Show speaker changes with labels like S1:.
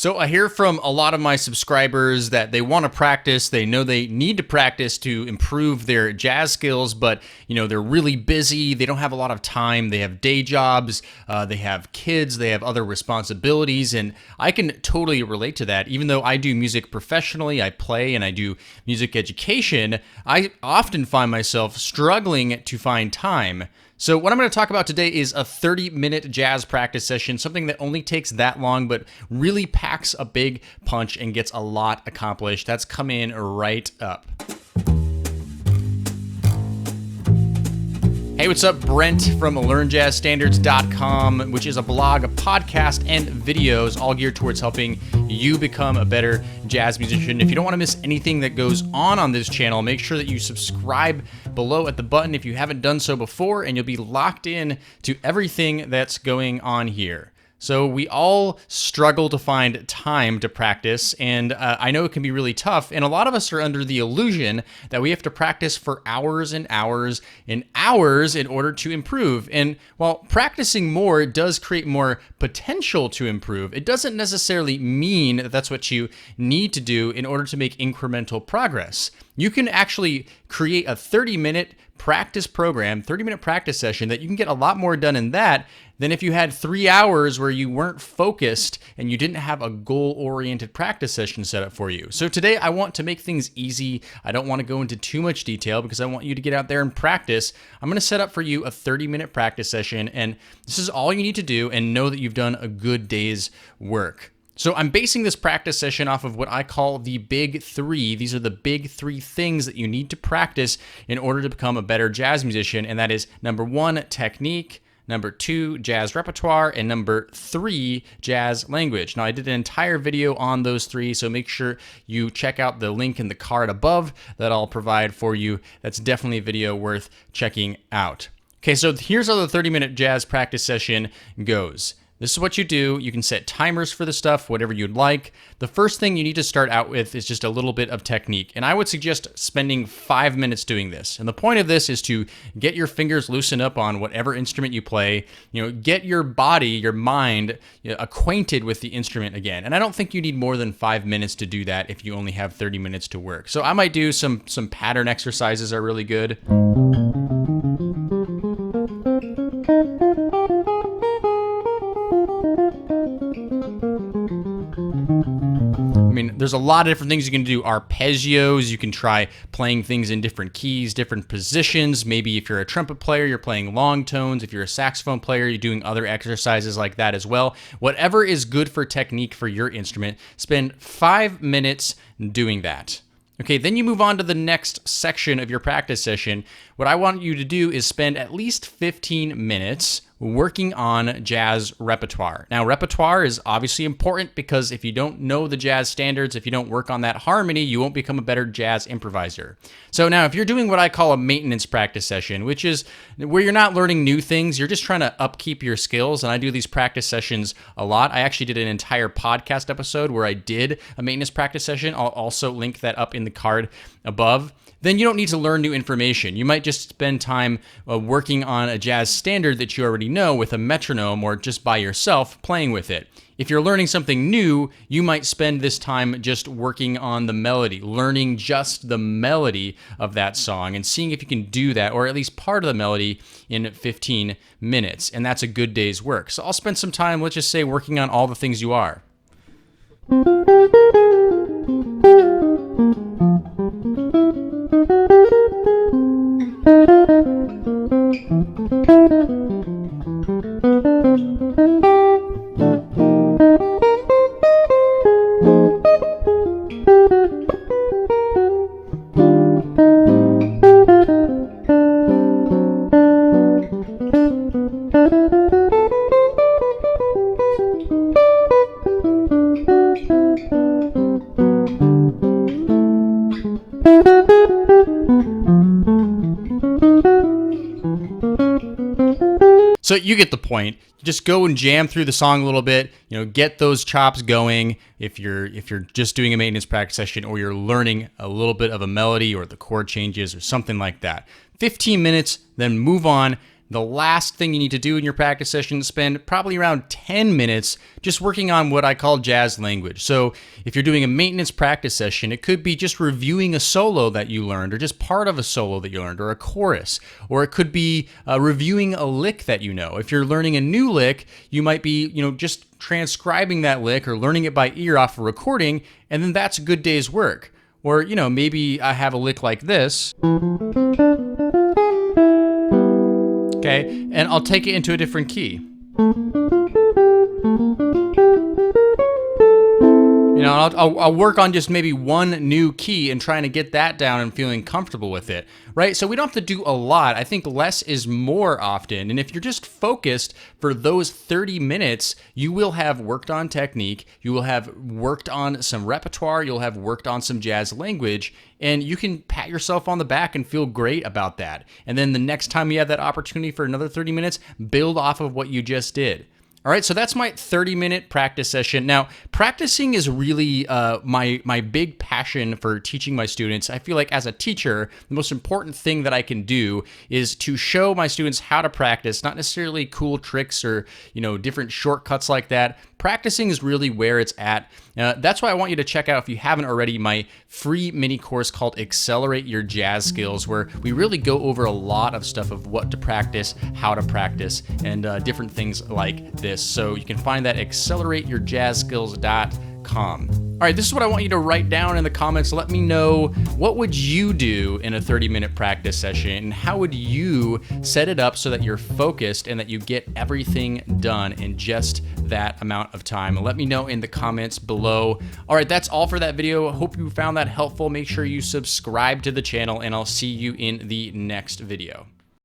S1: So I hear from a lot of my subscribers that they want to practice. They know they need to practice to improve their jazz skills, but they're really busy. They don't have a lot of time. They have day jobs. They have kids. They have other responsibilities, and I can totally relate to that. Even though I do music professionally, I play and I do music education, I often find myself struggling to find time. So what I'm going to talk about today is a 30-minute jazz practice session, something that only takes that long, but really packs a big punch and gets a lot accomplished. That's coming right up. Hey, what's up? Brent from LearnJazzStandards.com, which is a blog, a podcast, and videos all geared towards helping you become a better jazz musician. If you don't want to miss anything that goes on this channel, make sure that you subscribe below at the button if you haven't done so before, and you'll be locked in to everything that's going on here. So we all struggle to find time to practice, and I know it can be really tough, and a lot of us are under the illusion that we have to practice for hours and hours and hours in order to improve. And while practicing more does create more potential to improve, it doesn't necessarily mean that that's what you need to do in order to make incremental progress. You can actually create a 30-minute practice program, 30-minute practice session that you can get a lot more done in that than if you had 3 hours where you weren't focused and you didn't have a goal-oriented practice session set up for you. So today I want to make things easy. I don't want to go into too much detail because I want you to get out there and practice. I'm going to set up for you a 30-minute practice session, and this is all you need to do and know that you've done a good day's work. So I'm basing this practice session off of what I call the big three. These are the big three things that you need to practice in order to become a better jazz musician. And that is number 1, technique, number 2, jazz repertoire, and number 3, jazz language. Now I did an entire video on those 3, so make sure you check out the link in the card above that I'll provide for you. That's definitely a video worth checking out. Okay, so here's how the 30-minute jazz practice session goes. This is what you do. You can set timers for the stuff, whatever you'd like. The first thing you need to start out with is just a little bit of technique. And I would suggest spending 5 minutes doing this. And the point of this is to get your fingers loosened up on whatever instrument you play, get your body, your mind acquainted with the instrument again. And I don't think you need more than 5 minutes to do that if you only have 30 minutes to work. So I might do some pattern exercises are really good. There's a lot of different things you can do. Arpeggios, you can try playing things in different keys, different positions. Maybe if you're a trumpet player, you're playing long tones. If you're a saxophone player, you're doing other exercises like that as well. Whatever is good for technique for your instrument, spend 5 minutes doing that. Okay, then you move on to the next section of your practice session. What I want you to do is spend at least 15 minutes working on jazz repertoire. Now, repertoire is obviously important because if you don't know the jazz standards, if you don't work on that harmony, you won't become a better jazz improviser. So now, if you're doing what I call a maintenance practice session, which is where you're not learning new things, you're just trying to upkeep your skills, and I do these practice sessions a lot. I actually did an entire podcast episode where I did a maintenance practice session. I'll also link that up in the card above. Then you don't need to learn new information. You might just spend time working on a jazz standard that you already know with a metronome or just by yourself playing with it. If you're learning something new, you might spend this time just working on the melody, learning just the melody of that song and seeing if you can do that, or at least part of the melody, in 15 minutes. And that's a good day's work. So I'll spend some time, let's just say, working on all the things you are. So you get the point. Just go and jam through the song a little bit, get those chops going if you're just doing a maintenance practice session or you're learning a little bit of a melody or the chord changes or something like that. 15 minutes, then move on. The last thing you need to do in your practice session is spend probably around 10 minutes just working on what I call jazz language. So if you're doing a maintenance practice session, it could be just reviewing a solo that you learned, or just part of a solo that you learned, or a chorus, or it could be reviewing a lick that you know. If you're learning a new lick, you might be, just transcribing that lick or learning it by ear off a recording, and then that's a good day's work. Or, maybe I have a lick like this. Okay, and I'll take it into a different key. I'll work on just maybe one new key and trying to get that down and feeling comfortable with it, right? So we don't have to do a lot. I think less is more often. And if you're just focused for those 30 minutes, you will have worked on technique, you will have worked on some repertoire, you'll have worked on some jazz language, and you can pat yourself on the back and feel great about that. And then the next time you have that opportunity for another 30 minutes, build off of what you just did. All right, so that's my 30-minute practice session. Now, practicing is really my big passion for teaching my students. I feel like as a teacher, the most important thing that I can do is to show my students how to practice, not necessarily cool tricks or different shortcuts like that. Practicing is really where it's at. That's why I want you to check out, if you haven't already, my free mini course called Accelerate Your Jazz Skills, where we really go over a lot of stuff of what to practice, how to practice, and different things like this. So you can find that at accelerateyourjazzskills.com. All right, this is what I want you to write down in the comments. Let me know, what would you do in a 30-minute practice session, and how would you set it up so that you're focused and that you get everything done in just that amount of time? And let me know in the comments below. All right, that's all for that video. I hope you found that helpful. Make sure you subscribe to the channel, and I'll see you in the next video.